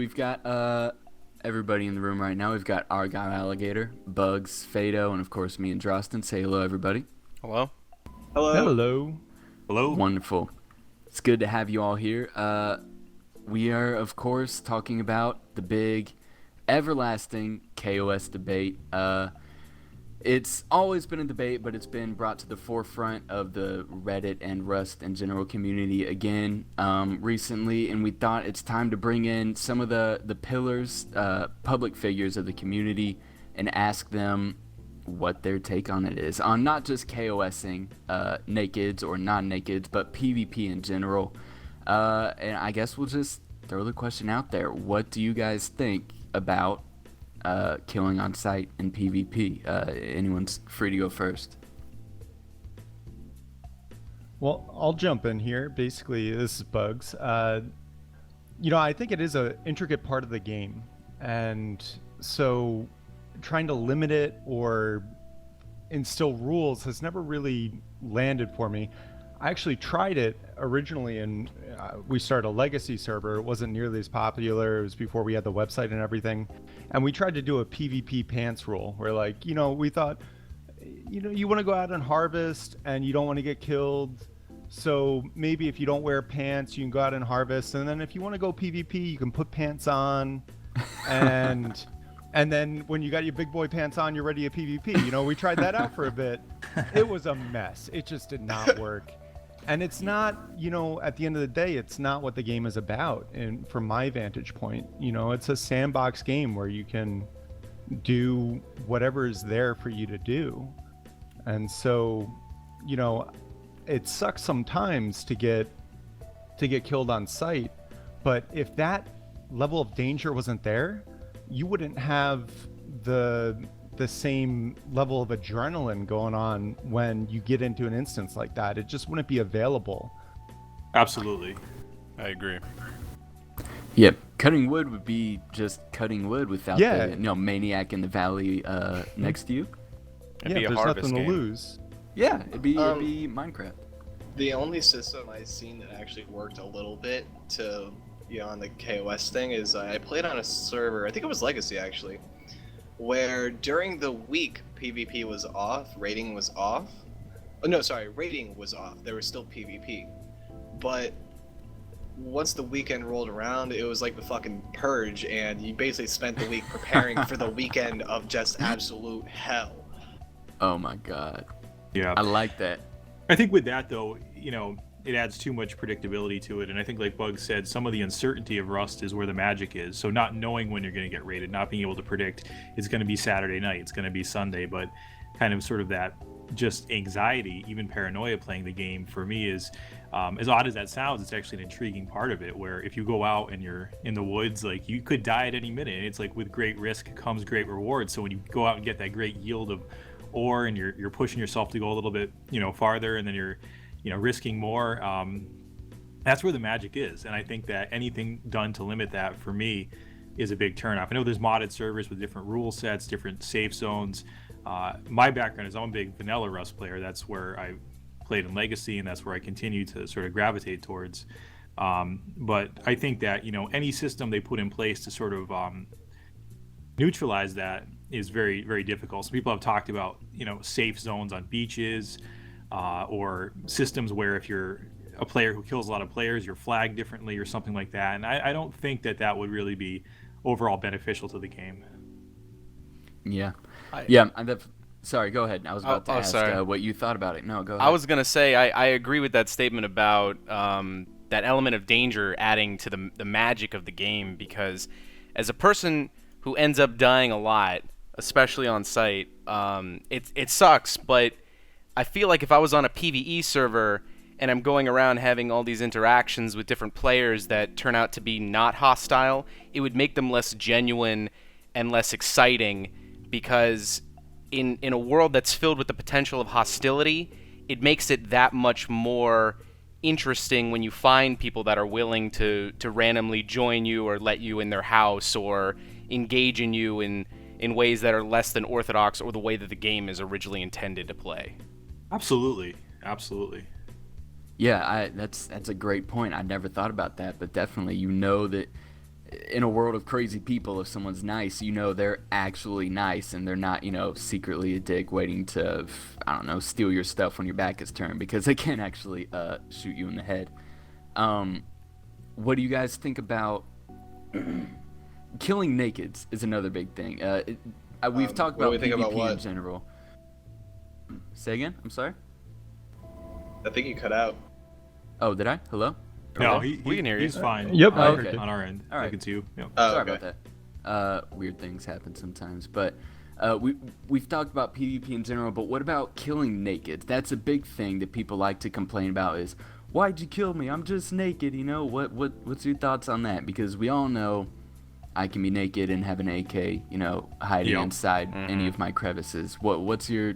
we've got everybody in the room right now. We've got Argyle, Alligator, Bugs, Fado, and of course me and Drostin. Say hello, everybody. Hello? Hello. Hello. Hello. Wonderful. It's good to have you all here. We are, of course, talking about the big, everlasting KOS debate. It's always been a debate, but it's been brought to the forefront of the Reddit and Rust and general community again recently, and we thought it's time to bring in some of the pillars, public figures of the community, and ask them what their take on it is, on not just KOSing nakeds or non-nakeds, but PvP in general. And I guess we'll just throw the question out there. What do you guys think about killing on site in PvP? Anyone's free to go first. Well, I'll jump in here. Basically, this is Bugs. I think it is an intricate part of the game. And so trying to limit it or instill rules has never really landed for me. I actually tried it originally, and we started a legacy server. It wasn't nearly as popular. It was before we had the website and everything. And we tried to do a PvP pants rule where, we thought, you want to go out and harvest and you don't want to get killed. So maybe if you don't wear pants, you can go out and harvest. And then if you want to go PvP, you can put pants on. And then when you got your big boy pants on, you're ready to PvP. We tried that out for a bit. It was a mess. It just did not work. And it's not, at the end of the day, it's not what the game is about. And from my vantage point, it's a sandbox game where you can do whatever is there for you to do. And so, it sucks sometimes to get killed on sight. But if that level of danger wasn't there, you wouldn't have the same level of adrenaline going on when you get into an instance like that. It just wouldn't be available. Absolutely. I agree. Yep, cutting wood would be just cutting wood without the maniac in the valley next to you. It'd be a there's harvest nothing game. to lose. Yeah, it'd be Minecraft. The only system I've seen that actually worked a little bit to, on the KOS thing is I played on a server, I think it was Legacy actually, where during the week PvP was off, rating was off. Oh, no, sorry, rating was off. There was still PvP. But once the weekend rolled around, it was like the fucking purge, and you basically spent the week preparing for the weekend of just absolute hell. Oh my god. Yeah. I like that. I think with that, though, it adds too much predictability to it. And I think, like Bug said, some of the uncertainty of Rust is where the magic is. So not knowing when you're going to get raided, not being able to predict it's going to be Saturday night, it's going to be Sunday, but kind of sort of that just anxiety, even paranoia playing the game for me is, as odd as that sounds, it's actually an intriguing part of it, where if you go out and you're in the woods, like, you could die at any minute. And it's like, with great risk comes great reward. So when you go out and get that great yield of ore and you're pushing yourself to go a little bit, farther, and then you're risking more, that's where the magic is. And I think that anything done to limit that, for me, is a big turnoff. I know there's modded servers with different rule sets, different safe zones. My background is I'm a big vanilla Rust player. That's where I played in Legacy, and that's where I continue to sort of gravitate towards. But I think that, any system they put in place to sort of neutralize that is very, very difficult. So people have talked about, safe zones on beaches, or systems where if you're a player who kills a lot of players, you're flagged differently or something like that. And I don't think that would really be overall beneficial to the game. Yeah. Sorry, go ahead. I was about to ask what you thought about it. No, go ahead. I was going to say, I agree with that statement about that element of danger adding to the magic of the game, because as a person who ends up dying a lot, especially on site, it sucks, but I feel like if I was on a PvE server and I'm going around having all these interactions with different players that turn out to be not hostile, it would make them less genuine and less exciting, because in a world that's filled with the potential of hostility, it makes it that much more interesting when you find people that are willing to randomly join you or let you in their house or engage in you in ways that are less than orthodox or the way that the game is originally intended to play. Absolutely. Yeah, that's a great point. I never thought about that, but definitely, that in a world of crazy people, if someone's nice, you know they're actually nice and they're not, secretly a dick waiting to, I don't know, steal your stuff when your back is turned, because they can actually shoot you in the head. What do you guys think about killing nakeds is another big thing. We've talked about PvP in general. Say again? I'm sorry? I think you cut out. Oh, did I? Hello? No, we can hear you. He's fine. Yep. Okay. On our end. All right. I can see you. Yep. Oh, Sorry okay. about that. Weird things happen sometimes, but we've talked about PvP in general, but what about killing naked? That's a big thing that people like to complain about is, why'd you kill me? I'm just naked, what's your thoughts on that? Because we all know I can be naked and have an AK, hiding inside any of my crevices. What's your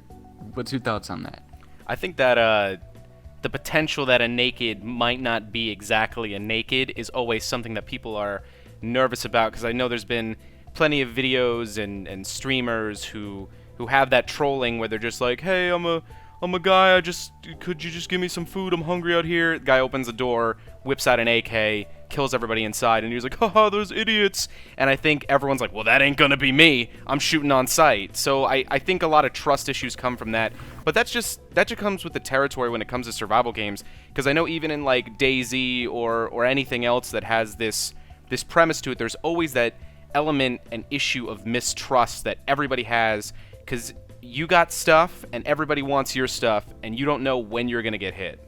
thoughts on that? I think that the potential that a naked might not be exactly a naked is always something that people are nervous about, because I know there's been plenty of videos and streamers who have that trolling where they're just like, hey, I'm a guy, could you just give me some food? I'm hungry out here. The guy opens the door, whips out an AK, kills everybody inside, and he's like, haha, those idiots. And I think everyone's like, well, that ain't gonna be me. I'm shooting on sight. So I think a lot of trust issues come from that. But that just comes with the territory when it comes to survival games. Because I know even in like DayZ or anything else that has this premise to it, there's always that element and issue of mistrust that everybody has, because you got stuff and everybody wants your stuff and you don't know when you're gonna get hit.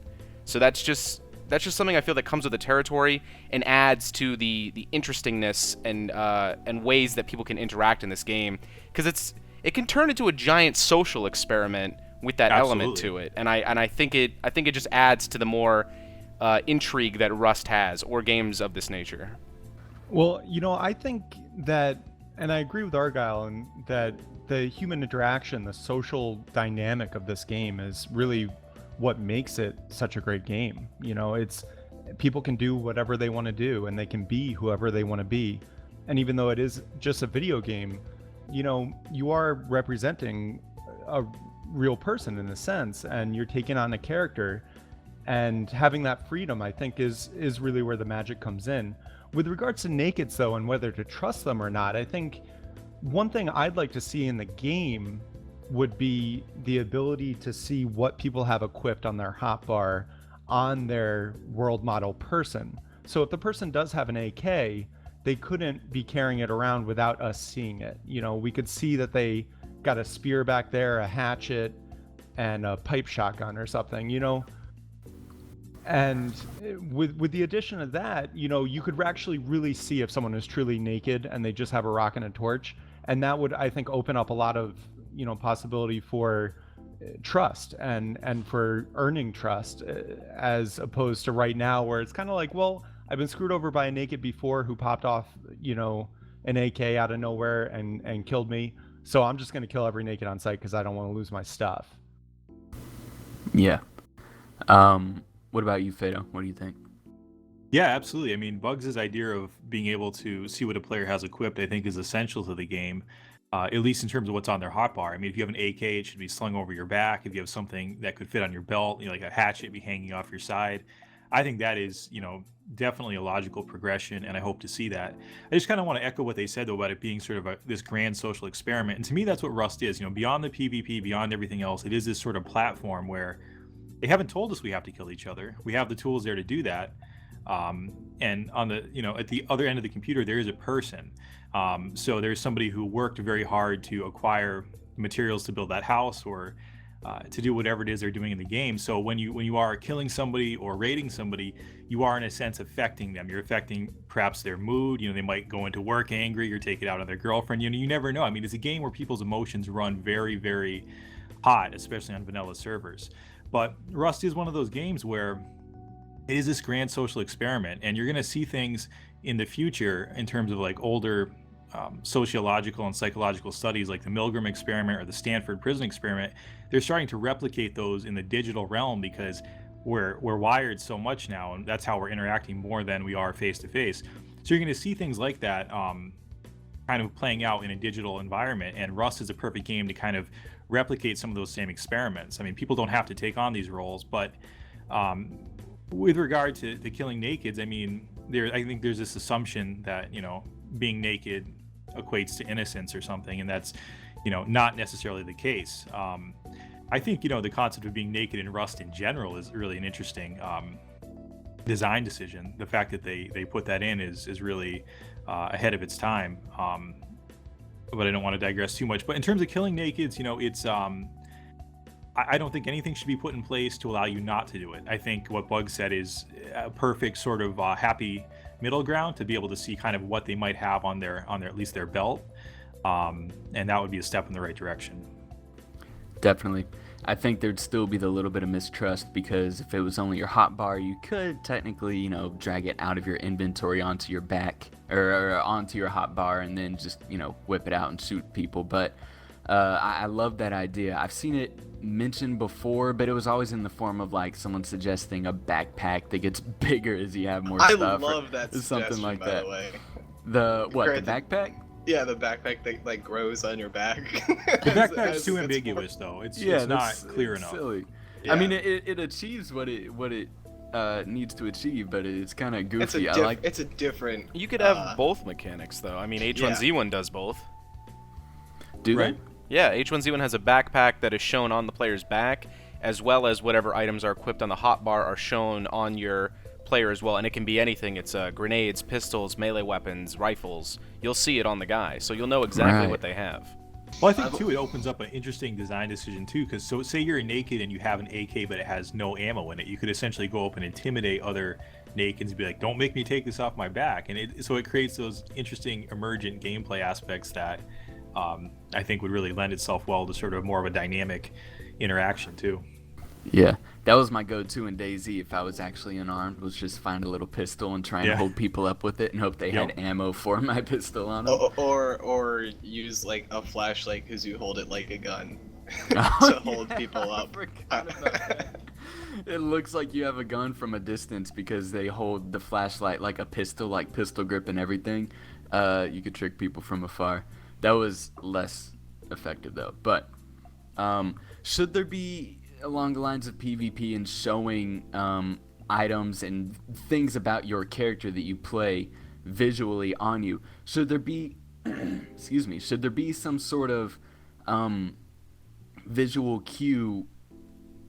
So that's just something I feel that comes with the territory and adds to the interestingness and ways that people can interact in this game, because it can turn into a giant social experiment with that element to it, and I think it just adds to the more intrigue that Rust has, or games of this nature. Well, I think that, and I agree with Argyle, and that the human interaction, the social dynamic of this game is really what makes it such a great game. It's people can do whatever they want to do and they can be whoever they want to be. And even though it is just a video game, you are representing a real person in a sense, and you're taking on a character, and having that freedom, I think, is really where the magic comes in. With regards to nakeds though, and whether to trust them or not, I think one thing I'd like to see in the game would be the ability to see what people have equipped on their hotbar on their world model person. So if the person does have an AK, they couldn't be carrying it around without us seeing it. We could see that they got a spear back there, a hatchet, and a pipe shotgun or something, And with the addition of that, you could actually really see if someone is truly naked and they just have a rock and a torch. And that would, I think, open up a lot of, possibility for trust and for earning trust, as opposed to right now where it's kind of like, well, I've been screwed over by a naked before who popped off, an AK out of nowhere and killed me. So I'm just going to kill every naked on sight because I don't want to lose my stuff. Yeah. What about you, Fado? What do you think? Yeah, absolutely. I mean, Bugs' idea of being able to see what a player has equipped, I think, is essential to the game, at least in terms of what's on their hotbar. I mean, if you have an AK, it should be slung over your back. If you have something that could fit on your belt, like a hatchet, be hanging off your side. I think that is, definitely a logical progression, and I hope to see that. I just kind of want to echo what they said, though, about it being sort of this grand social experiment. And to me, that's what Rust is. Beyond the PvP, beyond everything else, it is this sort of platform where they haven't told us we have to kill each other. We have the tools there to do that. And on the, at the other end of the computer, there is a person. So there's somebody who worked very hard to acquire materials to build that house, or to do whatever it is they're doing in the game. So when you are killing somebody or raiding somebody, you are in a sense affecting them. You're affecting perhaps their mood. They might go into work angry or take it out on their girlfriend. You never know. I mean, it's a game where people's emotions run very, very hot, especially on vanilla servers. But Rust is one of those games where it is this grand social experiment, and you're going to see things in the future in terms of like older sociological and psychological studies, like the Milgram experiment or the Stanford prison experiment. They're starting to replicate those in the digital realm because we're wired so much now, and that's how we're interacting more than we are face to face. So you're going to see things like that kind of playing out in a digital environment, and Rust is a perfect game to kind of replicate some of those same experiments. I mean, people don't have to take on these roles, but with regard to the killing nakeds, I mean, I think there's this assumption that being naked equates to innocence or something, and that's not necessarily the case. I think the concept of being naked in Rust in general is really an interesting design decision. The fact that they put that in is really ahead of its time. But I don't want to digress too much. But in terms of killing nakeds, it's I don't think anything should be put in place to allow you not to do it. I think what Bug said is a perfect sort of happy middle ground to be able to see kind of what they might have on their at least their belt, and that would be a step in the right direction. Definitely. I think there'd still be the little bit of mistrust, because if it was only your hotbar, you could technically, drag it out of your inventory onto your back or onto your hotbar and then just, whip it out and shoot people. But I love that idea. I've seen it mentioned before, but it was always in the form of like someone suggesting a backpack that gets bigger as you have more stuff. I love that suggestion, something like by that. the way. The backpack? Yeah, the backpack that like grows on your back. The backpack's too ambiguous, though. It's not clear enough. Silly. Yeah. I mean, it achieves what it needs to achieve, but it's kind of goofy. It's a different. You could have both mechanics, though. I mean, H1Z1 does both. Do Right. they? Yeah, H1Z1 has a backpack that is shown on the player's back, as well as whatever items are equipped on the hotbar are shown on your player as well, and it can be anything. It's grenades, pistols, melee weapons, rifles. You'll see it on the guy, so you'll know exactly what they have. Well, I think, too, it opens up an interesting design decision, too, because say you're naked and you have an AK, but it has no ammo in it. You could essentially go up and intimidate other nakeds and be like, don't make me take this off my back. And so it creates those interesting emergent gameplay aspects that I think would really lend itself well to sort of more of a dynamic interaction, too. Yeah, that was my go-to in DayZ if I was actually unarmed, was just find a little pistol and try and hold people up with it and hope they had ammo for my pistol on them. Or use like a flashlight because you hold it like a gun to hold people up. I forgot about that. It looks like you have a gun from a distance because they hold the flashlight like a pistol, like pistol grip and everything. You could trick people from afar. That was less effective though. But should there be, along the lines of PvP and showing items and things about your character that you play visually on you, should there be should there be some sort of visual cue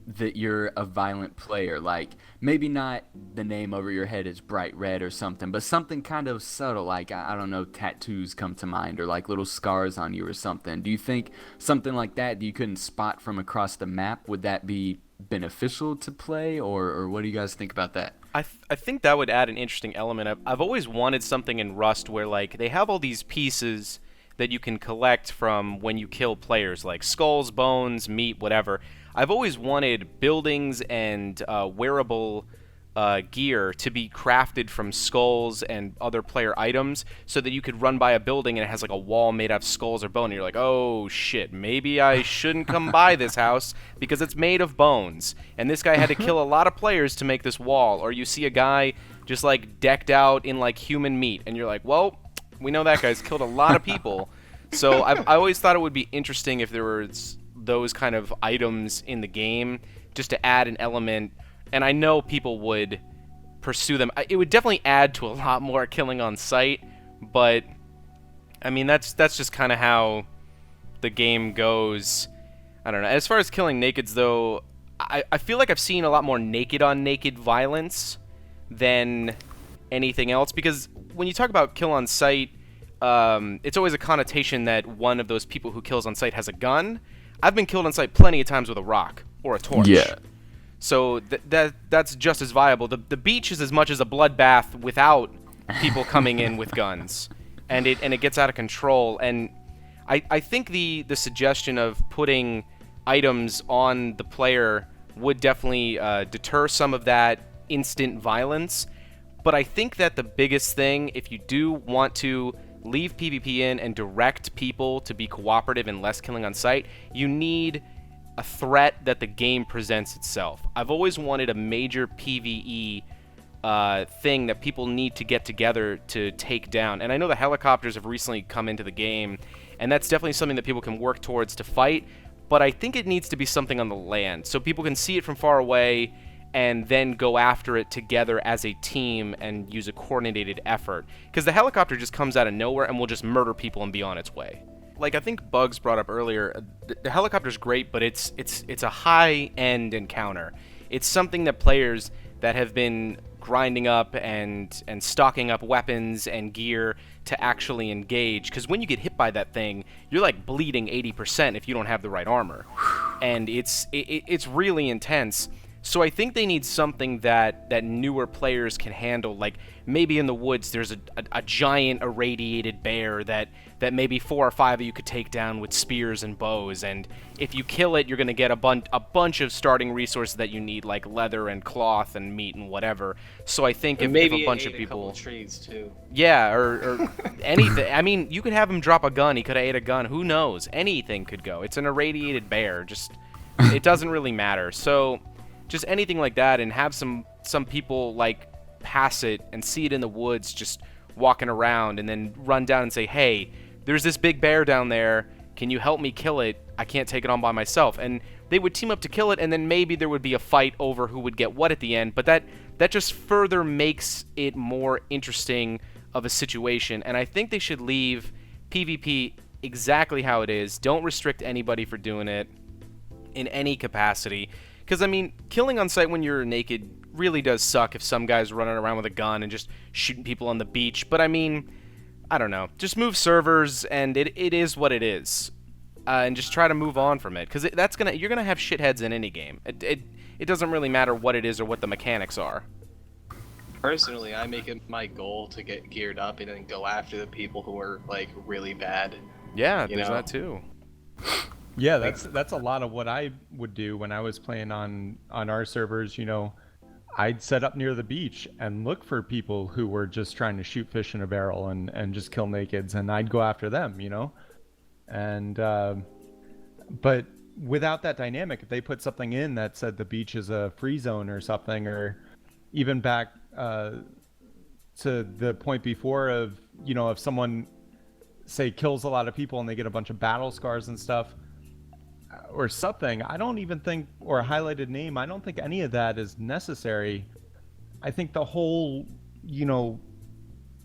that you're a violent player? Like, maybe not the name over your head is bright red or something, but something kind of subtle, like, I don't know, tattoos come to mind, or like little scars on you or something. Do you think something like that you couldn't spot from across the map, would that be beneficial to play, or what do you guys think about that? I think that would add an interesting element. I've always wanted something in Rust where, like, they have all these pieces that you can collect from when you kill players, like skulls, bones, meat, whatever. I've always wanted buildings and wearable gear to be crafted from skulls and other player items, so that you could run by a building and it has like a wall made out of skulls or bone, and you're like, oh shit, maybe I shouldn't come by this house because it's made of bones, and this guy had to kill a lot of players to make this wall. Or you see a guy just like decked out in like human meat, and you're like, well, we know that guy's killed a lot of people. So I always thought it would be interesting if there was those kind of items in the game, just to add an element. And I know people would pursue them. It would definitely add to a lot more killing on sight, but I mean, that's just kind of how the game goes. I don't know. As far as killing nakeds, though, I feel like I've seen a lot more naked on naked violence than anything else, because when you talk about kill on sight, it's always a connotation that one of those people who kills on sight has a gun. I've been killed on sight plenty of times with a rock or a torch. Yeah. So that's just as viable. The beach is as much as a bloodbath without people coming in with guns, and it gets out of control. And I think the suggestion of putting items on the player would definitely deter some of that instant violence. But I think that the biggest thing, if you do want to leave PvP in and direct people to be cooperative and less killing on sight, you need a threat that the game presents itself. I've always wanted a major PvE thing that people need to get together to take down. And I know the helicopters have recently come into the game, and that's definitely something that people can work towards to fight, but I think it needs to be something on the land, so people can see it from far away and then go after it together as a team and use a coordinated effort. Because the helicopter just comes out of nowhere and will just murder people and be on its way. Like I think Bugs brought up earlier, the helicopter's great, but it's a high-end encounter. It's something that players that have been grinding up and stocking up weapons and gear to actually engage, because when you get hit by that thing, you're like bleeding 80% if you don't have the right armor, and it's really intense. So I think they need something that newer players can handle. Like maybe in the woods there's a giant irradiated bear that maybe 4 or 5 of you could take down with spears and bows, and if you kill it, you're going to get a bunch of starting resources that you need, like leather and cloth and meat and whatever. So I think if a bunch of people, trees too. yeah, or anything. I mean, you could have him drop a gun. He could have ate a gun. Who knows? Anything could go. It's an irradiated bear. Just it doesn't really matter. So just anything like that, and have some people like pass it and see it in the woods just walking around, and then run down and say, hey, there's this big bear down there, can you help me kill it? I can't take it on by myself. And they would team up to kill it, and then maybe there would be a fight over who would get what at the end, but that just further makes it more interesting of a situation. And I think they should leave PvP exactly how it is. Don't restrict anybody for doing it in any capacity. Because, I mean, killing on sight when you're naked really does suck if some guy's running around with a gun and just shooting people on the beach. But, I mean, I don't know. Just move servers, and it is what it is. And just try to move on from it. Because you're going to have shitheads in any game. It doesn't really matter what it is or what the mechanics are. Personally, I make it my goal to get geared up and then go after the people who are, like, really bad. Yeah, there's that too. Yeah, that's a lot of what I would do when I was playing on our servers. You know, I'd set up near the beach and look for people who were just trying to shoot fish in a barrel and just kill nakeds, and I'd go after them, you know? And, but without that dynamic, if they put something in that said the beach is a free zone or something, or even back to the point before of, you know, if someone, say, kills a lot of people and they get a bunch of battle scars and stuff, or something, I don't even think, or a highlighted name, I don't think any of that is necessary. I think the whole, you know,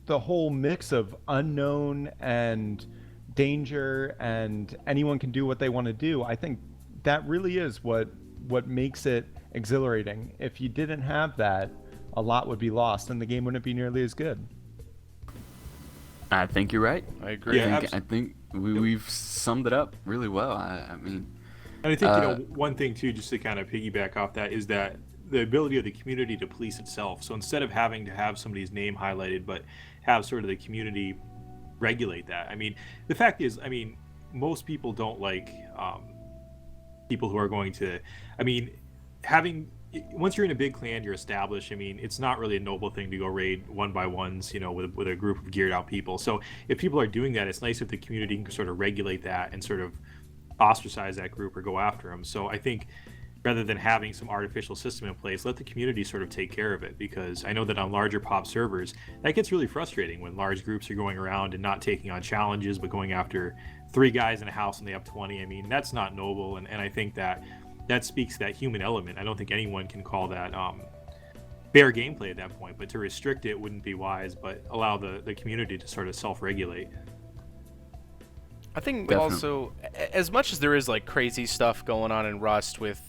the whole mix of unknown and danger and anyone can do what they want to do, I think that really is what makes it exhilarating. If you didn't have that, a lot would be lost and the game wouldn't be nearly as good. I think you're right. I agree. Yeah, I think we've summed it up really well. I mean, and I think, you know, one thing too, just to kind of piggyback off that, is that the ability of the community to police itself. So instead of having to have somebody's name highlighted, but have sort of the community regulate that. I mean, the fact is, I mean, most people don't like people who are going to, I mean, once you're in a big clan, you're established. I mean, it's not really a noble thing to go raid one by ones, you know, with a group of geared out people. So if people are doing that, it's nice if the community can sort of regulate that and sort of ostracize that group or go after them. So I think rather than having some artificial system in place, let the community sort of take care of it, because I know that on larger pop servers, that gets really frustrating when large groups are going around and not taking on challenges, but going after 3 guys in a house and they have 20. I mean, that's not noble, and I think that speaks to that human element. I don't think anyone can call that fair gameplay at that point, but to restrict it wouldn't be wise, but allow the community to sort of self-regulate. I think Definitely. also, as much as there is like crazy stuff going on in Rust with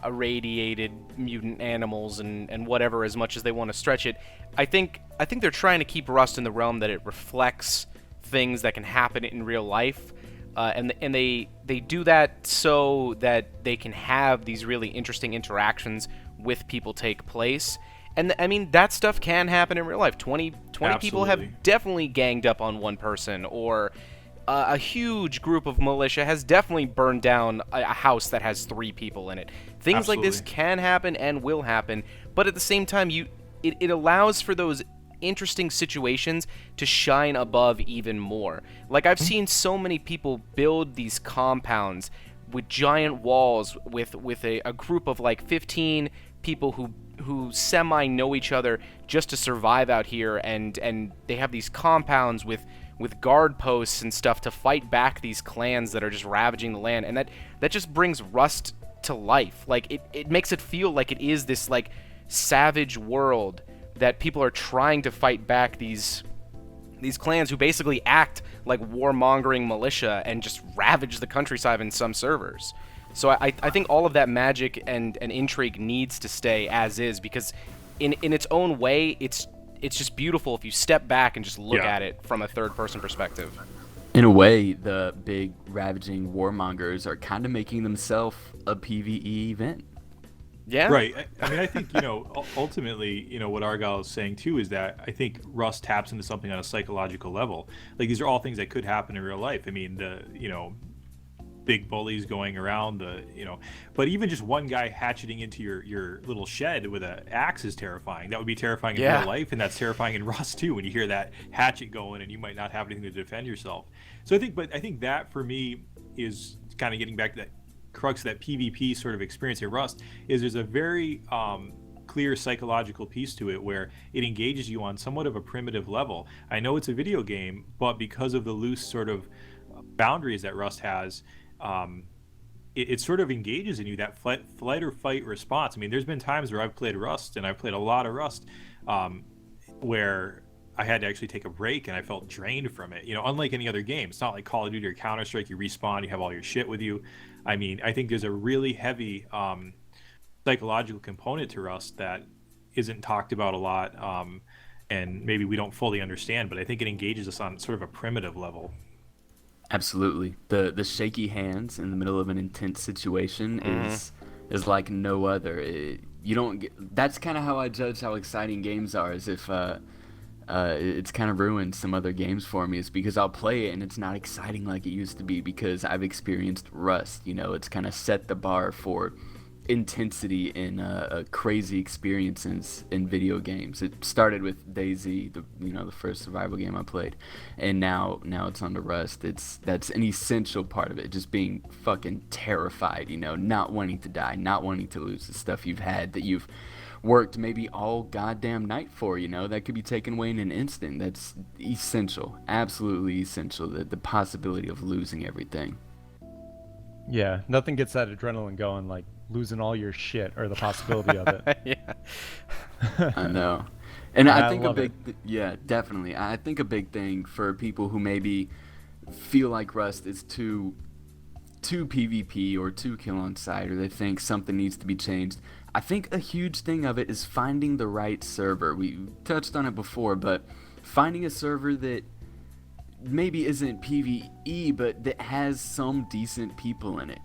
irradiated mutant animals and whatever, as much as they want to stretch it, I think they're trying to keep Rust in the realm that it reflects things that can happen in real life, and they do that so that they can have these really interesting interactions with people take place. And I mean, that stuff can happen in real life. 20 people have definitely ganged up on one person, or a huge group of militia has definitely burned down a house that has 3 people in it. Things like this can happen and will happen, but at the same time, it allows for those interesting situations to shine above even more. Like, I've seen so many people build these compounds with giant walls with a group of like 15 people who semi know each other just to survive out here, and they have these compounds with guard posts and stuff to fight back these clans that are just ravaging the land, and that just brings Rust to life. Like it makes it feel like it is this like savage world that people are trying to fight back these clans who basically act like warmongering militia and just ravage the countryside in some servers. So I think all of that magic and intrigue needs to stay as is, because in its own way, it's just beautiful if you step back and just look at it from a third-person perspective. In a way, the big ravaging warmongers are kind of making themselves a PvE event. Yeah. Right. I mean, I think, ultimately, what Argyle is saying too is that I think Rust taps into something on a psychological level. Like, these are all things that could happen in real life. I mean, big bullies going around, but even just one guy hatcheting into your little shed with an axe is terrifying. That would be terrifying in real life, and that's terrifying in Rust too, when you hear that hatchet going and you might not have anything to defend yourself. So I think that for me is kind of getting back to that crux of that PvP sort of experience in Rust, is there's a very clear psychological piece to it where it engages you on somewhat of a primitive level. I know it's a video game, but because of the loose sort of boundaries that Rust has, it sort of engages in you, that flight or fight response. I mean, there's been times where I've played Rust, and I've played a lot of Rust, where I had to actually take a break and I felt drained from it. Unlike any other game, it's not like Call of Duty or Counter-Strike, you respawn, you have all your shit with you. I mean, I think there's a really heavy psychological component to Rust that isn't talked about a lot, and maybe we don't fully understand, but I think it engages us on sort of a primitive level. Absolutely. The shaky hands in the middle of an intense situation is like no other. That's kind of how I judge how exciting games are, is if it's kind of ruined some other games for me, is because I'll play it and it's not exciting like it used to be, because I've experienced Rust. It's kind of set the bar for intensity in crazy experiences in video games. It started with DayZ, the first survival game I played, and now it's on to Rust. That's an essential part of it, just being fucking terrified, not wanting to die, not wanting to lose the stuff you've had, that you've worked maybe all goddamn night for, that could be taken away in an instant. That's essential, absolutely essential, the possibility of losing everything. Yeah, nothing gets that adrenaline going like losing all your shit, or the possibility of it. Yeah. I know. And I think yeah, definitely. I think a big thing for people who maybe feel like Rust is too PvP or too kill on sight, or they think something needs to be changed, I think a huge thing of it is finding the right server. We touched on it before, but finding a server that maybe isn't PvE, but that has some decent people in it,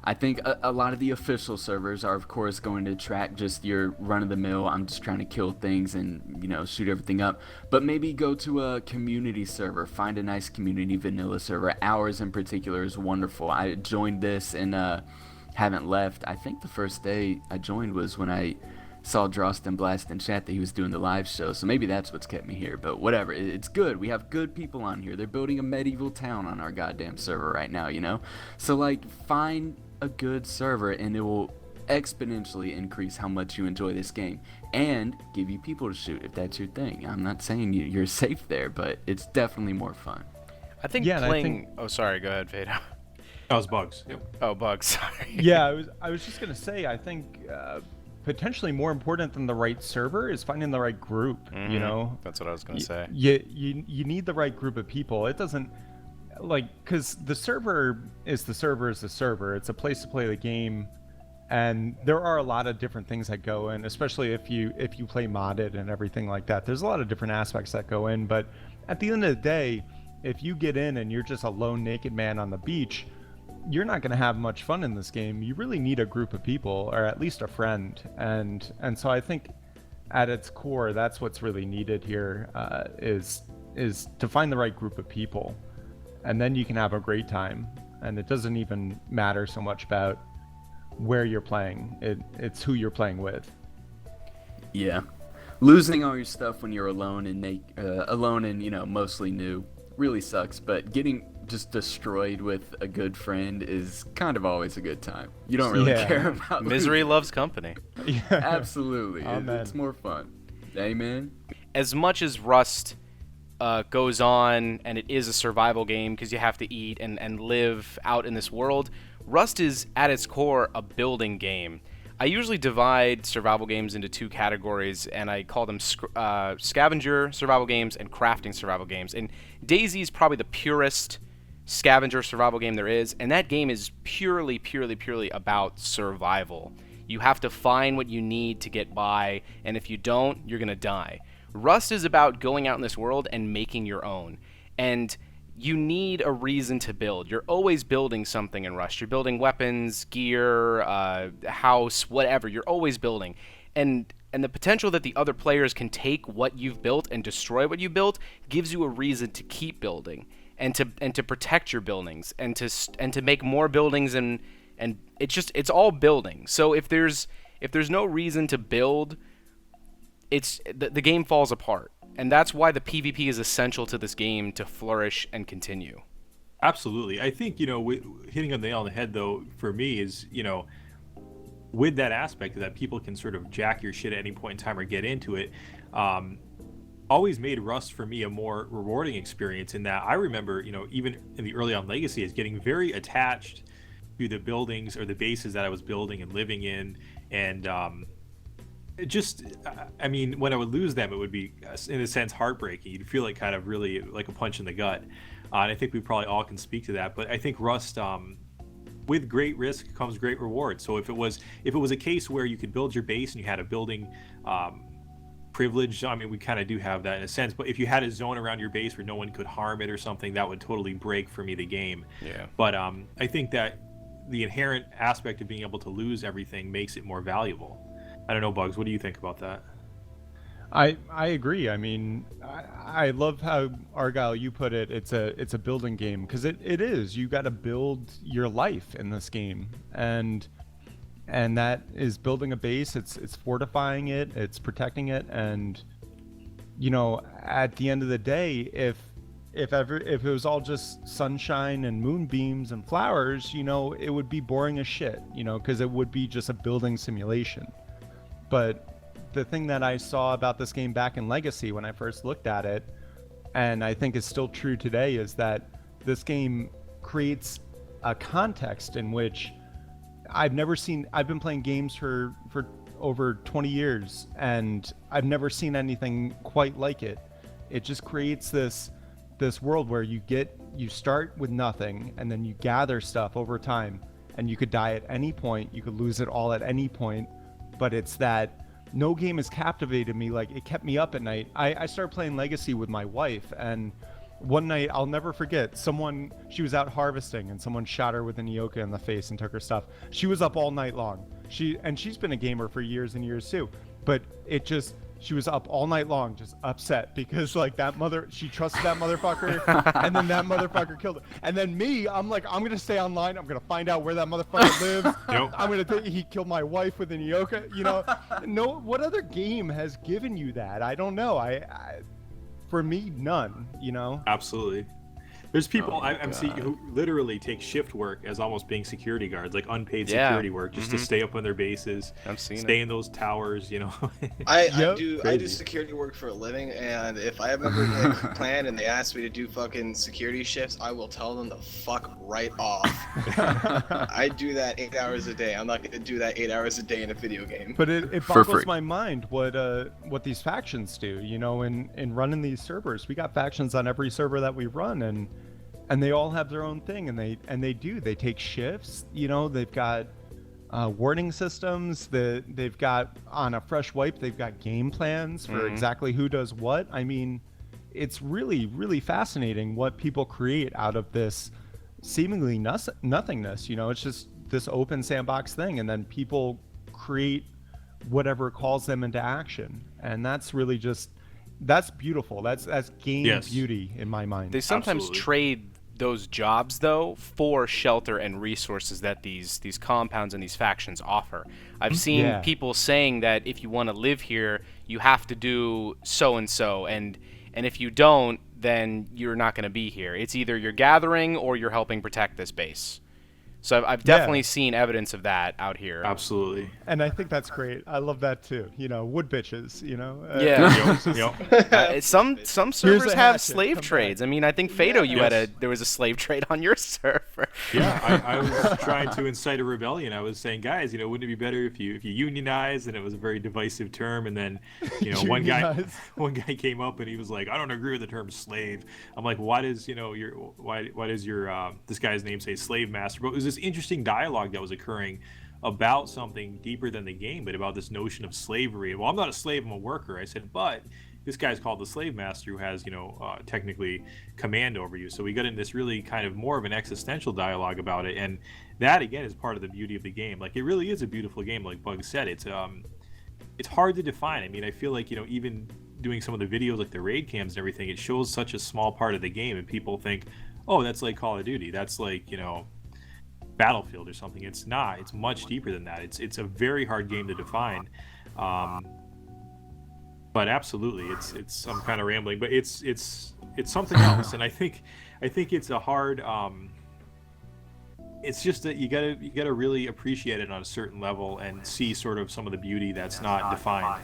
I think a lot of the official servers are, of course, going to attract just your run-of-the-mill, I'm just trying to kill things and, shoot everything up. But maybe go to a community server, find a nice community vanilla server. Ours in particular is wonderful. I joined this and haven't left. I think the first day I joined was when I saw Drostin Blast in chat that he was doing the live show, so maybe that's what's kept me here. But whatever, it's good. We have good people on here. They're building a medieval town on our goddamn server right now, So, find a good server and it will exponentially increase how much you enjoy this game, and give you people to shoot if that's your thing. I'm not saying you're safe there, but it's definitely more fun. I think playing... Oh, sorry. Go ahead, Veda. That was Bugs. Yep. Oh, Bugs. Sorry. Yeah, I was just gonna say, I think potentially more important than the right server is finding the right group. That's what I was gonna say. You need the right group of people. It doesn't, because the server is the server. It's a place to play the game, and there are a lot of different things that go in, especially if you play modded and everything like that. There's a lot of different aspects that go in, but at the end of the day, if you get in and you're just a lone naked man on the beach, you're not going to have much fun in this game. You really need a group of people, or at least a friend, and so I think at its core, that's what's really needed here, is to find the right group of people, and then you can have a great time. And it doesn't even matter so much about where you're playing. It's who you're playing with. Yeah, losing all your stuff when you're alone and mostly new really sucks, but getting just destroyed with a good friend is kind of always a good time. You don't really care about misery loves company. Yeah. Absolutely. It's more fun. Amen. As much as Rust goes on, and it is a survival game because you have to eat and live out in this world, Rust is at its core a building game. I usually divide survival games into two categories, and I call them scavenger survival games and crafting survival games. And DayZ is probably the purest scavenger survival game there is, and that game is purely about survival. You have to find what you need to get by, and if you don't, you're going to die. Rust is about going out in this world and making your own. And you need a reason to build. You're always building something in Rust. You're building weapons, gear, house, whatever. You're always building. And the potential that the other players can take what you've built and destroy what you built gives you a reason to keep building and to protect your buildings and to make more buildings, and it's all building. So if there's no reason to build, the game falls apart. And that's why the PvP is essential to this game to flourish and continue. Absolutely. I think, hitting on the nail on the head, though, for me is, with that aspect that people can sort of jack your shit at any point in time or get into it, always made Rust for me a more rewarding experience in that I remember, even in the early on Legacy, is getting very attached to the buildings or the bases that I was building and living in. And, when I would lose them, it would be, in a sense, heartbreaking. You'd feel like kind of really like a punch in the gut. And I think we probably all can speak to that. But I think Rust, with great risk comes great reward. So if it was a case where you could build your base and you had a building privilege, we kind of do have that in a sense. But if you had a zone around your base where no one could harm it or something, that would totally break for me the game. Yeah. But I think that the inherent aspect of being able to lose everything makes it more valuable. I don't know, Bugs. What do you think about that? I agree. I love how, Argyle, you put it. It's a building game, because it is. You got to build your life in this game, and that is building a base. It's fortifying it. It's protecting it, and at the end of the day, if it was all just sunshine and moonbeams and flowers, it would be boring as shit. Because it would be just a building simulation. But the thing that I saw about this game back in Legacy when I first looked at it, and I think is still true today, is that this game creates a context in which I've been playing games for over 20 years, and I've never seen anything quite like it. It just creates this world where you start with nothing, and then you gather stuff over time, and you could die at any point, you could lose it all at any point. But it's that no game has captivated me like it kept me up at night. I started playing Legacy with my wife, and one night, I'll never forget, she was out harvesting, and someone shot her with an Ioka in the face and took her stuff. She was up all night long. She's been a gamer for years and years too, but she was up all night long, just upset because she trusted that motherfucker, and then that motherfucker killed her. And then me, I'm like, I'm gonna stay online. I'm gonna find out where that motherfucker lives. He killed my wife with an Ioka. No, what other game has given you that? I don't know. For me, none. Absolutely. There's people I'm seeing who literally take shift work as almost being security guards, like unpaid security work, just to stay up on their bases, stay in those towers, I do security work for a living, and if I ever get a plan and they ask me to do fucking security shifts, I will tell them to fuck right off. I do that 8 hours a day. I'm not gonna do that 8 hours a day in a video game. But it boggles my mind what these factions do. In running these servers, we got factions on every server that we run, and they all have their own thing, and they take shifts. They've got warning systems. They've got, on a fresh wipe, they've got game plans for exactly who does what. It's really, really fascinating what people create out of this seemingly nothingness. It's just this open sandbox thing, and then people create whatever calls them into action, and that's really that's beautiful. That's game beauty in my mind. They sometimes trade those jobs, though, for shelter and resources that these compounds and these factions offer. I've seen people saying that if you want to live here, you have to do so and so, and if you don't, then you're not going to be here. It's either you're gathering or you're helping protect this base. So I've Yeah. definitely seen evidence of that out here. Absolutely. And I think that's great. I love that too. Wood bitches. Yeah. Yep. Some servers a have hatchet, slave come trades. back. I mean, I think Fado, Yes. there was a slave trade on your server. Yeah, I was trying to incite a rebellion. I was saying, guys, wouldn't it be better if you unionize? And it was a very divisive term. And then, one guy Unionize. one guy came up and he was like, I don't agree with the term slave. I'm like, why does your this guy's name say slave master? But it was this interesting dialogue that was occurring about something deeper than the game, but about this notion of slavery. Well, I'm not a slave, I'm a worker. I said, but this guy's called the slave master who has, technically command over you. So we got in this really kind of more of an existential dialogue about it. And that, again, is part of the beauty of the game. Like, it really is a beautiful game, like Bug said. It's hard to define. I mean, I feel like, even doing some of the videos, like the raid cams and everything, it shows such a small part of the game. And people think, oh, that's like Call of Duty. That's like, Battlefield or something. It's not. It's much deeper than that. It's a very hard game to define. But absolutely, it's I'm kind of rambling, but it's something else, and I think it's a hard. It's just that you gotta really appreciate it on a certain level and see sort of some of the beauty that's not defined.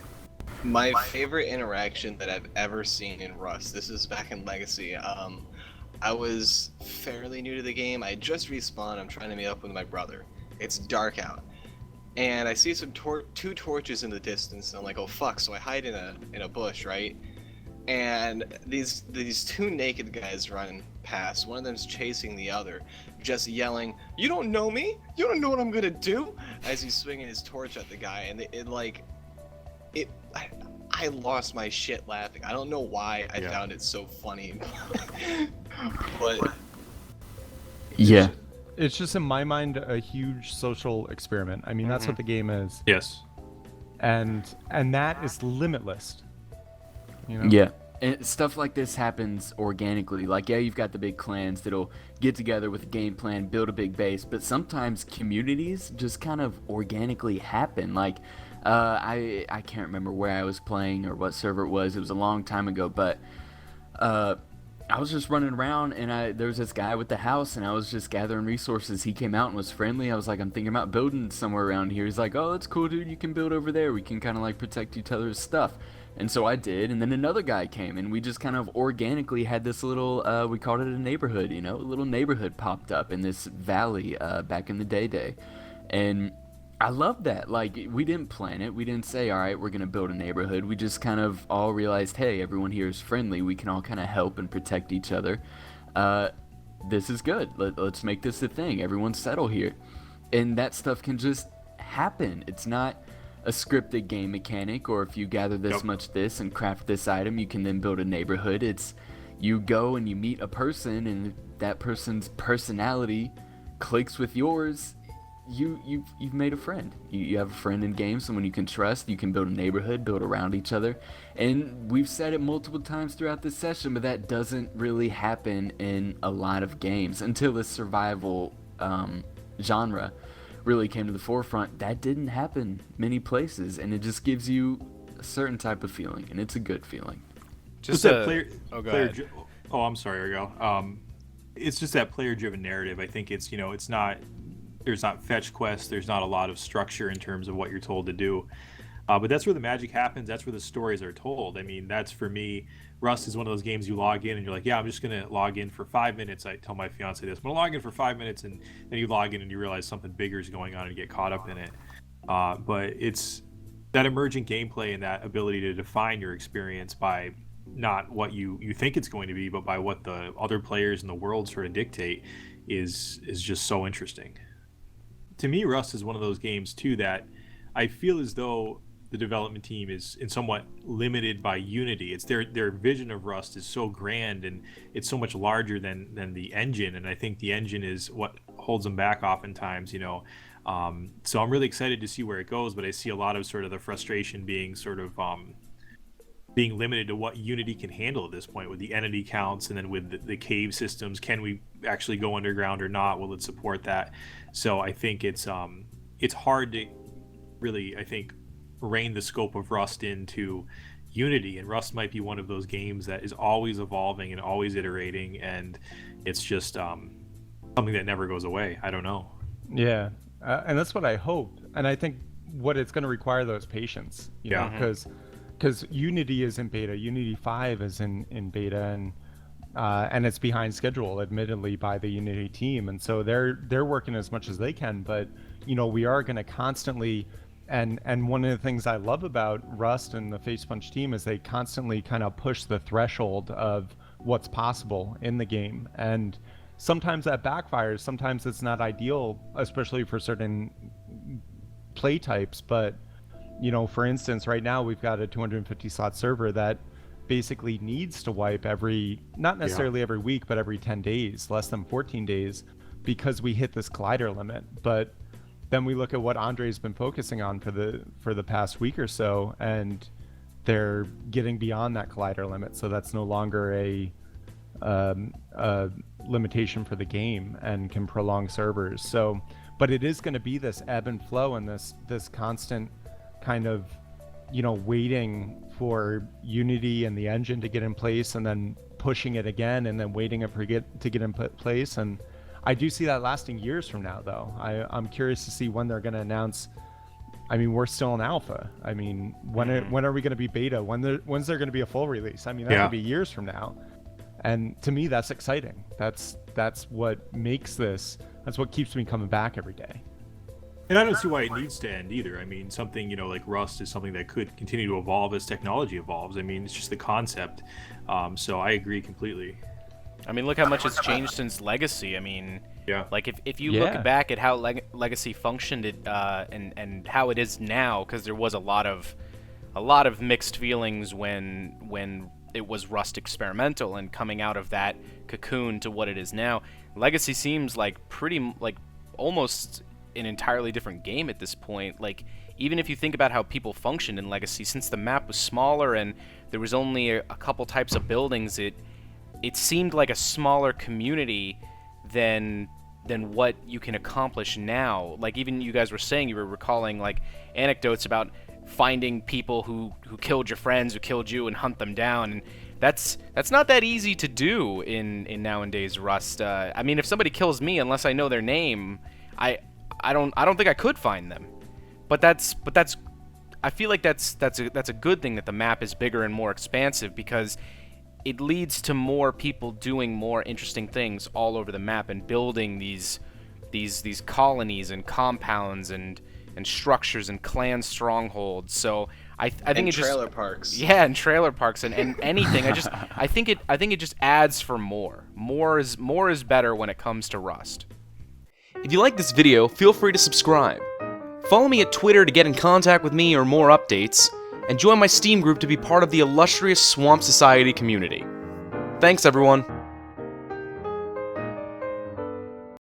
My favorite interaction that I've ever seen in Rust, this is back in Legacy. I was fairly new to the game. I just respawned. I'm trying to meet up with my brother. It's dark out. And I see some two torches in the distance, and I'm like, oh fuck, so I hide in a bush, right? And these two naked guys run past. One of them's chasing the other, just yelling, "You don't know me? You don't know what I'm gonna do?" As he's swinging his torch at the guy, and I lost my shit laughing. I don't know why I found it so funny, but Yeah. It's just in my mind a huge social experiment. I mean, that's what the game is, Yes. and that is limitless. Yeah. And stuff like this happens organically. Like, yeah, you've got the big clans that'll get together with a game plan, build a big base, but sometimes communities just kind of organically happen. Like, I can't remember where I was playing or what server it was. It was a long time ago, but I was just running around, and there was this guy with the house, and I was just gathering resources. He came out and was friendly. I was like, I'm thinking about building somewhere around here. He's like, oh, that's cool, dude. You can build over there. We can kind of like protect each other's stuff. And so I did, and then another guy came, and we just kind of organically had this little, we called it a neighborhood, a little neighborhood popped up in this valley back in the day. And I love that. Like, we didn't plan it. We didn't say, all right, we're going to build a neighborhood. We just kind of all realized, hey, everyone here is friendly. We can all kind of help and protect each other. This is good. Let's make this a thing. Everyone settle here. And that stuff can just happen. It's not a scripted game mechanic, or if you gather this much this and craft this item, you can then build a neighborhood. It's you go and you meet a person, and that person's personality clicks with yours. You've made a friend. You have a friend in game, someone you can trust. You can build a neighborhood, build around each other. And we've said it multiple times throughout this session, but that doesn't really happen in a lot of games until the survival genre really came to the forefront. That didn't happen many places, and it just gives you a certain type of feeling, and it's a good feeling. Just that player. Oh, go player ahead. I'm sorry, Argyle. It's just that player-driven narrative. I think it's it's not. There's not fetch quests. There's not a lot of structure in terms of what you're told to do. But that's where the magic happens. That's where the stories are told. I mean, that's for me. Rust is one of those games you log in and you're like, yeah, I'm just going to log in for 5 minutes. I tell my fiance this. I'm going to log in for 5 minutes, and then you log in and you realize something bigger is going on and you get caught up in it. But it's that emergent gameplay and that ability to define your experience by not what you think it's going to be, but by what the other players in the world sort of dictate is just so interesting. To me, Rust is one of those games too that I feel as though the development team is in somewhat limited by Unity. It's their vision of Rust is so grand and it's so much larger than the engine, and I think the engine is what holds them back oftentimes. So I'm really excited to see where it goes, but I see a lot of sort of the frustration being sort of being limited to what Unity can handle at this point with the entity counts, and then with the cave systems. Can we actually go underground or not? Will it support that? So I think it's hard to really, I think, rein the scope of Rust into Unity, and Rust might be one of those games that is always evolving and always iterating, and it's just something that never goes away. I don't know. Yeah, and that's what I hope. And I think what it's going to require though is patience. You know, because Unity is in beta, Unity 5 is in beta, and it's behind schedule, admittedly, by the Unity team, and so they're working as much as they can. But you know, we are going to constantly, and one of the things I love about Rust and the Facepunch team is they constantly kind of push the threshold of what's possible in the game, and sometimes that backfires. Sometimes it's not ideal, especially for certain play types. But you know, for instance, right now we've got a 250 slot server that basically needs to wipe every, not necessarily every week, but every 10 days, less than 14 days, because we hit this collider limit. But then we look at what Andre's been focusing on for the past week or so, and they're getting beyond that collider limit. So that's no longer a limitation for the game and can prolong servers. So, but it is going to be this ebb and flow and this constant kind of, you know, waiting for Unity and the engine to get in place, and then pushing it again, and then waiting for it to get in place. And I do see that lasting years from now, though. I'm curious to see when they're going to announce. I mean, we're still in alpha. I mean, when are we going to be beta? When's there going to be a full release? I mean, that could be years from now. And to me, that's exciting. That's what makes this. That's what keeps me coming back every day. And I don't see why it needs to end either. I mean, something, you know, like Rust is something that could continue to evolve as technology evolves. I mean, it's just the concept. So I agree completely. I mean, look how much it's changed since Legacy. I mean, like if you Yeah. look back at how Legacy functioned, and how it is now, because there was a lot of mixed feelings when it was Rust experimental and coming out of that cocoon to what it is now. Legacy seems like almost an entirely different game at this point. Like, even if you think about how people functioned in Legacy, since the map was smaller and there was only a couple types of buildings, it seemed like a smaller community than what you can accomplish now. Like, even you guys were saying, you were recalling like anecdotes about finding people who killed your friends, who killed you, and hunt them down. And that's not that easy to do in nowadays Rust. I mean, if somebody kills me, unless I know their name, I don't think I could find them. But that's I feel like that's a good thing that the map is bigger and more expansive, because it leads to more people doing more interesting things all over the map and building these colonies and compounds and structures and clan strongholds. So I think it just trailer parks. Yeah, and trailer parks and anything. I think it just adds for more. More is better when it comes to Rust. If you like this video, feel free to subscribe. Follow me at Twitter to get in contact with me or more updates, and join my Steam group to be part of the illustrious Swamp Society community. Thanks, everyone.